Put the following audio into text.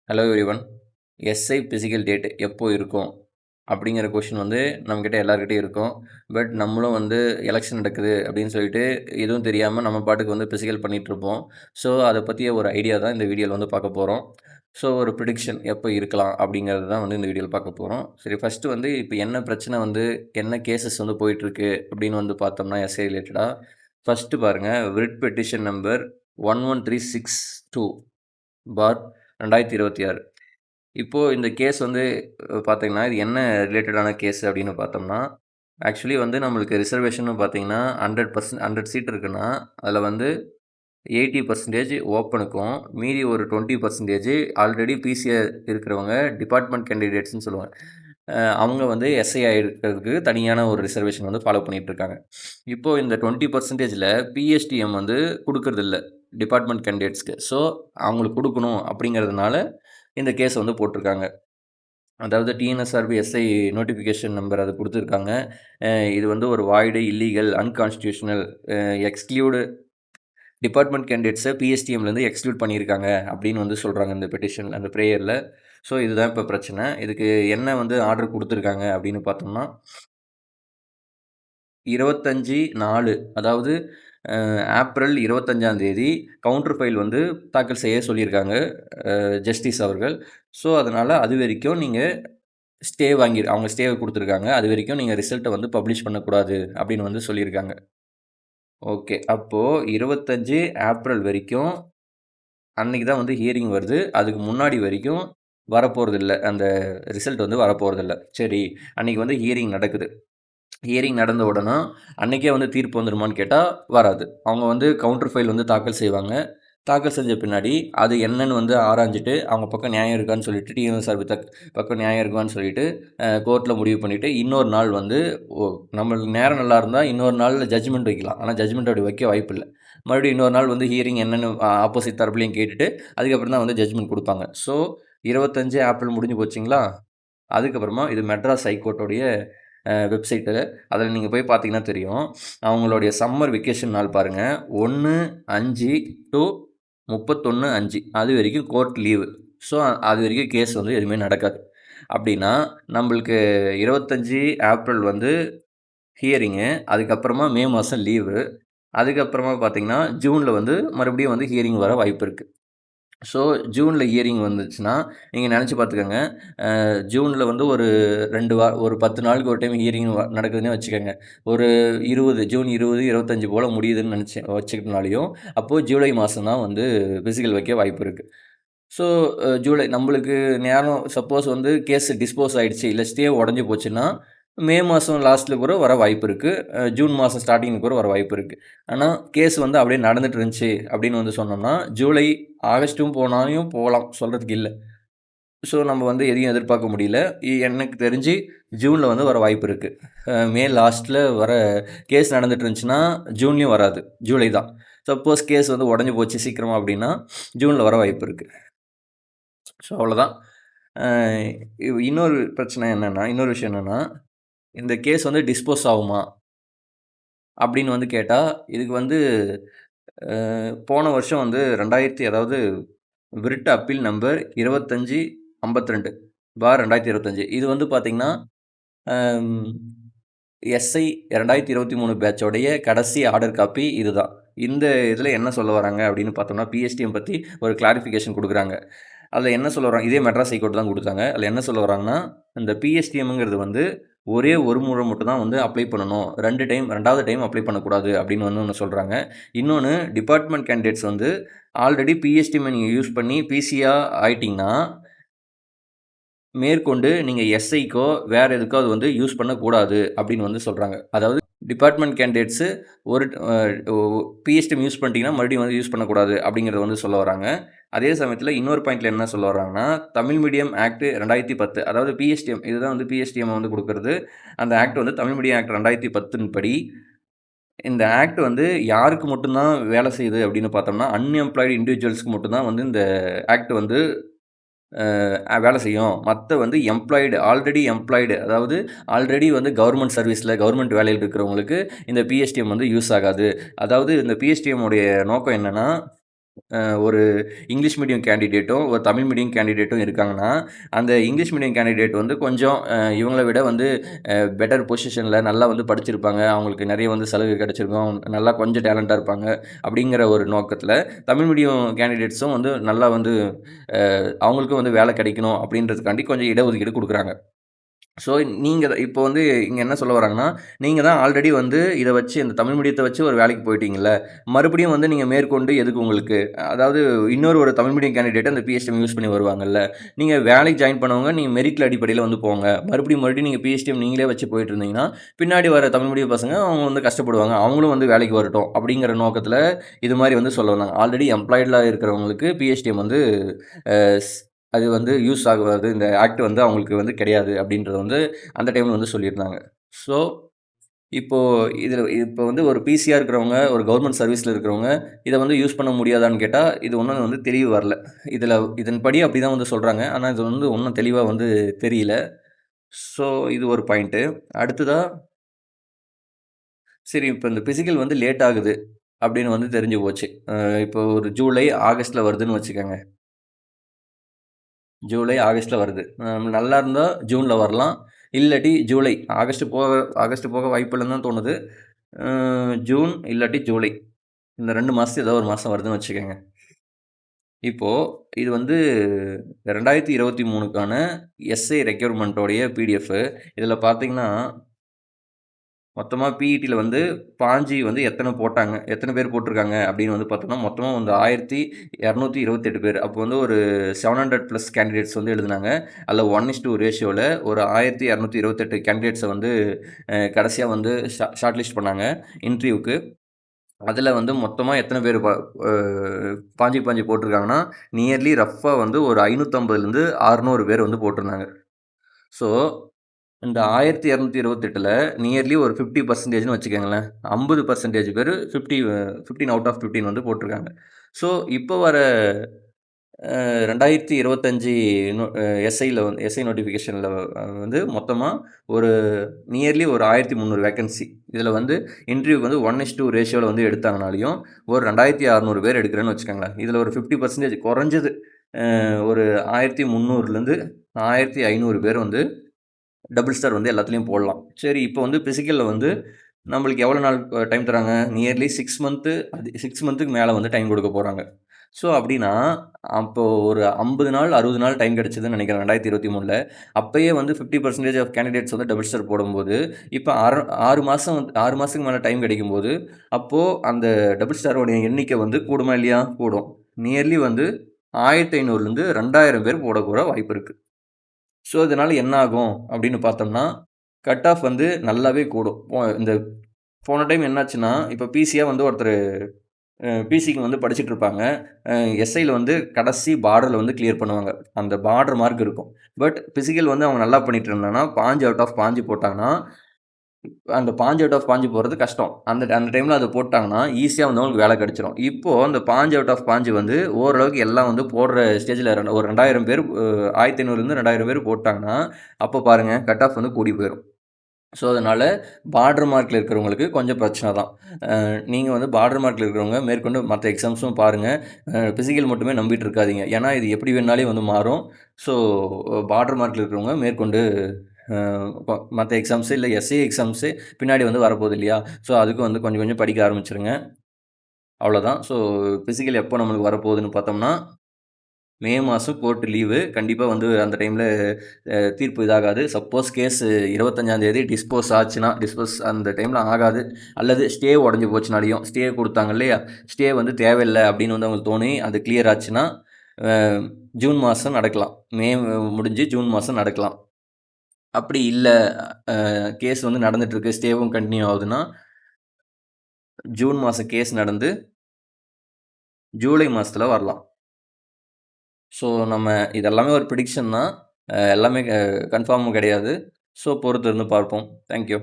Hello everyone. SI physical date எப்போ இருக்கும்? அப்படிங்கிற கொஷின் வந்து நம்மக்கிட்ட எல்லார்கிட்டயும் இருக்கும். பட் நம்மளும் வந்து எலெக்ஷன் நடக்குது அப்படின்னு சொல்லிட்டு எதுவும் தெரியாமல் நம்ம பாட்டுக்கு வந்து பிசிக்கல் பண்ணிகிட்ருப்போம். ஸோ அதை பற்றிய ஒரு ஐடியா தான் இந்த வீடியோவில் வந்து பார்க்க போகிறோம். ஸோ ஒரு ப்ரிடிக்ஷன் எப்போ இருக்கலாம் அப்படிங்கிறது தான் வந்து இந்த வீடியோவில் பார்க்க போகிறோம். சரி, ஃபஸ்ட்டு வந்து இப்போ என்ன பிரச்சனை வந்து என்ன கேசஸ் வந்து போயிட்டுருக்கு அப்படின்னு வந்து பார்த்தோம்னா எஸ்ஐ ரிலேட்டடாக ஃபஸ்ட்டு பாருங்கள். ரிட் பெட்டிஷன் நம்பர் 11362 பார் 2026. இப்போது இந்த கேஸ் வந்து பார்த்தீங்கன்னா, இது என்ன ரிலேட்டடான கேஸ் அப்படின்னு பார்த்தோம்னா, ஆக்சுவலி வந்து நம்மளுக்கு ரிசர்வேஷன்னு பார்த்தீங்கன்னா 100% 100 சீட் இருக்குன்னா, அதில் வந்து 80% ஓப்பனுக்கும், மீதி ஒரு 20% ஆல்ரெடி பிசிஆர் இருக்கிறவங்க டிபார்ட்மெண்ட் கேண்டிடேட்ஸ்ன்னு சொல்லுவாங்க. அவங்க வந்து எஸ்ஐ ஆகிருக்கிறதுக்கு தனியான ஒரு ரிசர்வேஷன் வந்து ஃபாலோ பண்ணிகிட்ருக்காங்க. இப்போது இந்த 20%ல் பிஎஸ்டிஎம் வந்து கொடுக்கறதில்ல டிபார்ட்மெண்ட் கேண்டிடேட்ஸ்க்கு. ஸோ அவங்களுக்கு கொடுக்கணும் அப்படிங்கிறதுனால இந்த கேஸ் வந்து போட்டிருக்காங்க. அதாவது டிஎன்எஸ்ஆர்பி எஸ்ஐ நோட்டிஃபிகேஷன் நம்பர் அது கொடுத்துருக்காங்க. இது வந்து ஒரு void, illegal, unconstitutional, exclude department கேண்டிடேட்ஸை பிஎஸ்டிஎம்லேருந்து எக்ஸ்க்ளூட் பண்ணியிருக்காங்க அப்படின்னு வந்து சொல்கிறாங்க இந்த பெட்டிஷன் அந்த ப்ரேயரில். ஸோ இதுதான் இப்போ பிரச்சனை. இதுக்கு என்ன வந்து ஆர்டர் கொடுத்துருக்காங்க அப்படின்னு பார்த்தோம்னா 25/4 அதாவது ஏப்ரல் 25ஆம் தேதி கவுண்டர் ஃபைல் வந்து தாக்கல் செய்ய சொல்லியிருக்காங்க ஜஸ்டிஸ் அவர்கள். ஸோ அதனால் அது வரைக்கும் நீங்கள் ஸ்டே அவங்க ஸ்டே கொடுத்துருக்காங்க. அது வரைக்கும் நீங்கள் ரிசல்ட்டை வந்து பப்ளிஷ் பண்ணக்கூடாது அப்படின்னு வந்து சொல்லியிருக்காங்க. ஓகே, அப்போது 25 ஏப்ரல் வரைக்கும் அன்றைக்கி தான் வந்து ஹியரிங் வருது. அதுக்கு முன்னாடி வரைக்கும் வரப்போகிறதில்ல, அந்த ரிசல்ட் வந்து வரப்போகிறதில்ல. சரி, அன்றைக்கி வந்து ஹியரிங் நடக்குது. ஹியரிங் நடந்த உடனே அன்றைக்கே வந்து தீர்ப்பு வந்துடுமான்னு கேட்டால் வராது. அவங்க வந்து கவுண்டர் ஃபைல் வந்து தாக்கல் செய்வாங்க. தாக்கல் செஞ்ச பின்னாடி அது என்னன்னு வந்து ஆராய்ஞ்சிட்டு அவங்க பக்கம் நியாயம் இருக்கான்னு சொல்லிட்டு டிஎன்எஸ்ஆர்பி பக்கம் நியாயம் இருக்கான்னு சொல்லிட்டு கோர்ட்டில் முடிவு பண்ணிவிட்டு இன்னொரு நாள் வந்து நம்மளுக்கு நேரம் நல்லா இருந்தால் இன்னொரு நாளில் ஜட்ஜ்மெண்ட் வைக்கலாம். ஆனால் ஜட்ஜ்மெண்ட் அப்படி வைக்க வாய்ப்பு இல்லை. மறுபடியும் இன்னொரு நாள் வந்து ஹியரிங் என்னென்னு ஆப்போசிட் தரப்புலையும் கேட்டுட்டு அதுக்கப்புறம் தான் வந்து ஜட்ஜ்மெண்ட் கொடுப்பாங்க. ஸோ 25 ஏப்ரல் முடிஞ்சு போச்சுங்களா. அதுக்கப்புறமா இது மெட்ராஸ் ஹைகோர்ட்டோடைய வெப்சைட்டு, அதில் நீங்கள் போய் பார்த்தீங்கன்னா தெரியும். அவங்களுடைய சம்மர் வெக்கேஷன் நாள் பாருங்கள், 1/5 to 31/5 அது வரைக்கும் கோர்ட் லீவு. ஸோ அது வரைக்கும் கேஸ் வந்து எதுவுமே நடக்காது. அப்படின்னா நம்மளுக்கு 25 ஏப்ரல் வந்து ஹியரிங்கு, அதுக்கப்புறமா மே மாதம் லீவு, அதுக்கப்புறமா பார்த்தீங்கன்னா ஜூனில் வந்து மறுபடியும் வந்து ஹியரிங் வர வாய்ப்பு இருக்குது. ஸோ ஜூனில் ஹியரிங் வந்துச்சுன்னா நீங்கள் நினச்சி பார்த்துக்கோங்க. ஜூனில் வந்து ஒரு 10 நாளுக்கு ஒரு டைம் ஹியரிங் நடக்குதுன்னே வச்சுக்கோங்க. ஒரு 20 ஜூன் 20, 25 போல் முடியுதுன்னு வச்சுக்கிட்டனாலையும் அப்போது ஜூலை மாதம் தான் வந்து பிசிக்கல் வைக்க வாய்ப்பு இருக்குது. ஸோ ஜூலை நம்மளுக்கு நேரம் சப்போஸ் வந்து கேஸ் டிஸ்போஸ் ஆகிடுச்சு, இல்லை ஸ்டே உடஞ்சி போச்சுன்னா மே மாதம் லாஸ்ட்டில் கூட வர வாய்ப்பு இருக்குது. ஜூன் மாதம் ஸ்டார்டிங் கூட வர வாய்ப்பு இருக்குது. ஆனால் கேஸ் வந்து அப்படியே நடந்துட்டு இருந்துச்சு அப்படின்னு வந்து சொன்னோம்னா ஜூலை, ஆகஸ்ட்டும் போனாலும் போகலாம், சொல்கிறதுக்கு இல்லை. ஸோ நம்ம வந்து எதையும் எதிர்பார்க்க முடியல. எனக்கு தெரிஞ்சு ஜூனில் வந்து வர வாய்ப்பு இருக்குது. மே லாஸ்ட்டில் வர கேஸ் நடந்துட்டு இருந்துச்சுன்னா ஜூன்லேயும் வராது, ஜூலை தான். சப்போஸ் கேஸ் வந்து உடஞ்சி போச்சு சீக்கிரமாக அப்படின்னா ஜூனில் வர வாய்ப்பு இருக்குது. ஸோ அவ்வளோதான். இன்னொரு விஷயம் என்னென்னா இந்த கேஸ் வந்து டிஸ்போஸ் ஆகுமா அப்படின்னு வந்து கேட்டால், இதுக்கு வந்து போன வருஷம் வந்து அதாவது விரிட் அப்பீல் நம்பர் 2552/2025 இது வந்து பார்த்திங்கன்னா எஸ்ஐ 2023 பேட்சோடைய கடைசி ஆர்டர் காப்பி இதுதான். இந்த இதில் என்ன சொல்ல வராங்க அப்படின்னு பார்த்தோம்னா, பிஎஸ்டிஎம் பற்றி ஒரு கிளாரிஃபிகேஷன் கொடுக்குறாங்க. அதில் என்ன சொல்ல வராங்க, இதே மெட்ராஸ் ஹைகோர்ட் தான் கொடுத்தாங்க. அதில் என்ன சொல்ல வராங்கன்னா, இந்த பிஎஸ்டிஎம்ங்கிறது வந்து ஒரே ஒரு முறை மட்டும் தான் வந்து அப்ளை பண்ணணும், 2வது டைம் அப்ளை பண்ணக்கூடாது அப்படின்னு வந்து ஒன்று சொல்கிறாங்க. இன்னொன்று, டிபார்ட்மெண்ட் கேண்டிடேட்ஸ் வந்து ஆல்ரெடி பிஎஸ்டிஎம்மை நீங்கள் யூஸ் பண்ணி பிசியாக ஆகிட்டிங்கன்னா மேற்கொண்டு நீங்கள் எஸ்ஐக்கோ வேறு எதுக்கோ அது வந்து யூஸ் பண்ணக்கூடாது அப்படின்னு வந்து சொல்கிறாங்க. அதாவது டிபார்ட்மெண்ட் கேண்டிடேட்ஸு ஒரு பிஎஸ்டிஎம் யூஸ் பண்ணிட்டீங்கன்னா மறுபடியும் வந்து யூஸ் பண்ணக்கூடாது அப்படிங்கிறத வந்து சொல்ல வராங்க. அதே சமயத்தில் இன்னொரு பாயிண்டில் என்ன சொல்ல வராங்கன்னா, தமிழ் மீடியம் ஆக்ட் 2010 அதாவது பிஎஸ்டிஎம் இதுதான் வந்து பிஎஸ்டிஎம் வந்து கொடுக்குறது. அந்த ஆக்ட் வந்து தமிழ் மீடியம் ஆக்ட் 2010 படி இந்த ஆக்ட் வந்து யாருக்கு மட்டும்தான் வேலை செய்யுது அப்படின்னு பார்த்தோம்னா, அன்எம்ப்ளாய்டு இண்டிவிஜுவல்ஸ்க்கு மட்டும்தான் வந்து இந்த ஆக்ட் வந்து வேலை செய்யும். மற்ற வந்து ஆல்ரெடி எம்ப்ளாய்டு அதாவது ஆல்ரெடி வந்து கவர்மெண்ட் சர்வீஸில் கவர்மெண்ட் வேலையில் இருக்கிறவங்களுக்கு இந்த பிஎஸ்டிஎம் வந்து யூஸ் ஆகாது. அதாவது இந்த பிஎஸ்டிஎம் உடைய நோக்கம் என்னென்னா, ஒரு இங்கிலீஷ் மீடியம் கேண்டிடேட்டும், ஒரு தமிழ் மீடியம் கேண்டிடேட்டும் இருக்காங்கன்னா, அந்த இங்கிலீஷ் மீடியம் கேண்டிடேட் வந்து கொஞ்சம் இவங்கள விட வந்து பெட்டர் பொசிஷன்ல நல்லா வந்து படிச்சிருப்பாங்க. அவங்களுக்கு நெறைய வந்து சலுகை கிடைச்சிருக்கும். நல்லா கொஞ்சம் டேலண்டா இருப்பாங்க. அப்படிங்கிற ஒரு நோக்கத்தில, தமிழ் மீடியம் கேண்டிடேட்ஸும் வந்து நல்லா வந்து அவங்களுக்கும் வந்து வேலை கிடைக்கணும் அப்படின்றதுக்காண்டி கொஞ்சம் இடஒதுக்கீடு குடுக்குறாங்க. ஸோ, நீங்க இப்போ வந்து இங்க என்ன சொல்ல வராங்கன்னா, நீங்க தான் ஆல்ரெடி வந்து இத வச்சு இந்த தமிழ் மீடியத்த வச்சு ஒரு வேலைக்கு போயிட்டீங்கல்ல. மறுபடியும் வந்து நீங்க மேற்கொண்டு எதுக்கு உங்களுக்கு அதாவது இன்னொரு ஒரு தமிழ் மீடியம் கேண்டிடேட் அந்த பிஎஸ்டிஎம் யூஸ் பண்ணி வருவாங்கல்ல. நீங்க வேலைக்கு ஜாயின் பண்ணவங்க நீங்க மெரிட்ல அடிப்படையில வந்து போங்க. மறுபடியும் நீங்க பிஎஸ்டிஎம் நீங்களே வச்சு போயிட்டு இருந்தீங்கன்னா, பின்னாடி வர தமிழ் மீடியம் பசங்க அவங்க வந்து கஷ்டப்படுவாங்க. அவங்களும் வந்து வேலைக்கு வரட்டும் அப்படிங்கிற நோக்கத்தில இது மாரி வந்து சொல்ல வந்தாங்க. ஆல்ரெடி எம்ப்ளாய்டுல இருக்கிறவங்களுக்கு பிஎஸ்டிஎம் வந்து அ ஸ் அது வந்து யூஸ் ஆகாது. இந்த ஆக்ட் வந்து அவங்களுக்கு வந்து கிடையாது அப்படின்றத வந்து அந்த டைம்ல வந்து சொல்லியிருந்தாங்க. ஸோ, இப்போ இப்போ வந்து ஒரு பிசியா இருக்கிறவங்க, ஒரு கவர்ன்மென்ட் சர்வீஸ்ல இருக்கிறவங்க, இத வந்து யூஸ் பண்ண முடியாதான்னு கேட்டா, இது இன்னும் வந்து தெளிவு வரல. இதன்படி அப்படிதான் வந்து சொல்றாங்க. ஆனா, இது வந்து இன்னும் தெளிவா வந்து தெரியல. ஸோ, இது ஒரு பாயிண்ட்டு. அடுத்ததா, சரி இப்ப இந்த பிசிக்கல் வந்து லேட் ஆகுது அப்படின்னு வந்து தெரிஞ்சு போச்சு. இப்போ ஒரு ஜூலை, ஆகஸ்ட்ல வருதுன்னு வச்சுக்கங்க. ஜூலை, ஆகஸ்ட்ல வருது. நல்லா இருந்தா ஜூன்ல வரலாம். இல்லாட்டி ஜூலை. ஆகஸ்ட் போக வாய்ப்பில்லன்னு தான் தோணுது. அ ஜூன் இல்லாட்டி ஜூலை. இந்த 2 மாசத்துல ஏதோ ஒரு மாசம் வருதுன்னு வச்சுக்கங்க. இப்போ இது வந்து 2023க்கான எஸ்ஏ ரெக்யூர்மென்ட்டோடைய பிடிஎஃப். இதில பார்த்தீங்கன்னா மொத்தமா பிஇடில வந்து பாஞ்சு வந்து எத்தன போட்டாங்க? எத்தன பேர் போட்டுருக்காங்க? அப்படின்னு வந்து பார்த்தோம்னா, மொத்தமா வந்து 1228 பேர். அப்போ வந்து ஒரு 700 பிளஸ் கேண்டிடேட்ஸ் வந்து எழுதுனாங்க. அதில 1:2 ரேஷியோல ஒரு 1228 கேண்டிடேட்ஸ வந்து கடைசியா வந்து ஷார்ட் லிஸ்ட் பண்ணாங்க இன்டர்வியூக்கு. அதில வந்து மொத்தமா எத்தன பேர் அ பாஞ்சுக்கு பாஞ்சு போட்டுருக்காங்கன்னா, நியர்லி ரஃப்பா வந்து ஒரு 550லேருந்து 600 பேர் வந்து போட்டிருந்தாங்க. ஸோ இந்த 1228ல நியர்லி ஒரு 50%ன்னு வச்சுக்கங்களேன். 50% பேரு 15 அவுட் ஆஃப் 15 வந்து போட்டுருக்காங்க. ஸோ, இப்போ வர 2025 நோ எஸ்ஐ நோட்டிஃபிகேஷன்ல வந்து மொத்தமா ஒரு நியர்லி ஒரு 1300 வேக்கன்சி. இதில வந்து இன்டர்வியூக்கு வந்து 1:2 ரேஷியோல வந்து எடுத்தாங்கனாலயும், ஒரு 2600 பேர் எடுக்கிறேன்னு வச்சுக்கோங்களேன். இதில ஒரு 50% குறைஞ்சது ஒரு 1300லேருந்து 1500 பேர் வந்து டபுள் ஸ்டார் வந்து எல்லாத்துலயும் போடலாம். சரி, இப்போ வந்து பிசிக்கல்ல வந்து நம்மளுக்கு எவ்வளோ நாள் டைம் தராங்க? நியர்லி 6 மந்த்து 6 மந்த்துக்கு மேல வந்து டைம் குடுக்க போறாங்க. ஸோ, அப்டின்னா, அப்போ ஒரு 50 நாள், 60 நாள் டைம் கிடைச்சதுன்னு நெனைக்கிறேன் 2023ல. அப்பயே வந்து 50% ஆஃப் கேண்டிடேட்ஸ் வந்து டபுள் ஸ்டார் போடும்போது, இப்ப 6 மாசம் 6 மாசத்துக்கு மேல டைம் கிடைக்கும்போது, அப்போ அந்த டபுள் ஸ்டாரோட எண்ணிக்கை வந்து கூடுமா இல்லையா? கூடும். நியர்லி வந்து 1500லேருந்து 2000 பேர் போடக்கூட வாய்ப்பு இருக்கு. ஸோ, இதனால என்ன ஆகும் அப்படின்னு பார்த்தோம்னா, கட் ஆஃப் வந்து நல்லாவே கூடும். இந்த போன டைம் என்னாச்சுன்னா, இப்ப பிசியா வந்து ஒருத்தரு பிசிக்கு வந்து படிச்சுட்டு இருப்பாங்க. எஸ்ஐல வந்து கடைசி பார்டர்ல வந்து கிளியர் பண்ணுவாங்க. அந்த பார்டர் மார்க் இருக்கும். பட் பிசிக்கல் வந்து அவங்க நல்லா பண்ணிட்டு இருந்தாங்கன்னா, 5 அவுட் ஆஃப் 5 போட்டாங்கன்னா, அந்த 5 அவுட் ஆஃப் 5 போடுறது கஷ்டம். அந்த அந்த டைம்ல அத போட்டாங்கன்னா, ஈஸியா வந்து அவங்களுக்கு வேலை கிடைச்சிரும். இப்போ அந்த 5 அவுட் ஆஃப் 5 வந்து ஓரளவுக்கு எல்லாம் வந்து போடுற ஸ்டேஜ்ல ஒரு 2000 பேர் 1500லேருந்து 2000 பேர் போட்டாங்கன்னா, அப்போ பாருங்க கட் ஆஃப் வந்து கூடி போயிரும். ஸோ, அதனால பார்டர் மார்க்ல இருக்கிறவங்களுக்கு கொஞ்சம் பிரச்சனை தான். நீங்க வந்து பார்டர் மார்க்ல இருக்கிறவங்க மேற்கொண்டு மத்த எக்ஸாம்ஸும் பாருங்க. பிசிக்கல் மட்டுமே நம்பிட்டு இருக்காதீங்க. ஏன்னா, இது எப்படி வேணாலும் வந்து மாறும். ஸோ, பார்டர் மார்க்ல இருக்கிறவங்க மேற்கொண்டு அ மத்த எக்ஸாம்ஸு இல்ல எஸ்ஏ எக்ஸாம்ஸு பின்னாடி வந்து வரப்போகுது இல்லையா? ஸோ, அதுக்கும் வந்து கொஞ்சம் கொஞ்சம் படிக்க ஆரம்பிச்சுருங்க. அவ்வளோதான். ஸோ, பிசிக்கல் எப்போ நம்மளுக்கு வரப்போகுதுன்னு பார்த்தோம்னா, மே மாசம் கோர்ட் லீவு. கண்டிப்பா வந்து அந்த டைம்ல தீர்ப்பு இதாகாது. சப்போஸ் கேஸ் 25ஆம் தேதி டிஸ்போஸ் அந்த டைம்ல ஆகாது. அல்லது ஸ்டே உடைஞ்சு போச்சுனாலயும், ஸ்டே குடுத்தாங்க இல்லையா? ஸ்டே வந்து தேவையில்ல அப்படின்னு வந்து அவங்களுக்கு தோணி, அது கிளியர் ஆச்சுன்னா, அ ஜூன் மாசம் நடக்கலாம். மே முடிஞ்சு ஜூன் மாசம் நடக்கலாம். அப்படி இல்ல, கேஸ் வந்து நடந்துட்டு இருக்கு. ஸ்டேவும் கன்டின்யூ ஆகுதுன்னா, ஜூன் மாசம் கேஸ் நடந்து, ஜூலை மாசத்துல வரலாம். ஸோ, நம்ம இது எல்லாமே ஒரு பிரிடிக்ஷன் தான். எல்லாமே கன்ஃபார்மும் கிடையாது. ஸோ, பொறுத்து இருந்து பார்ப்போம். Thank you.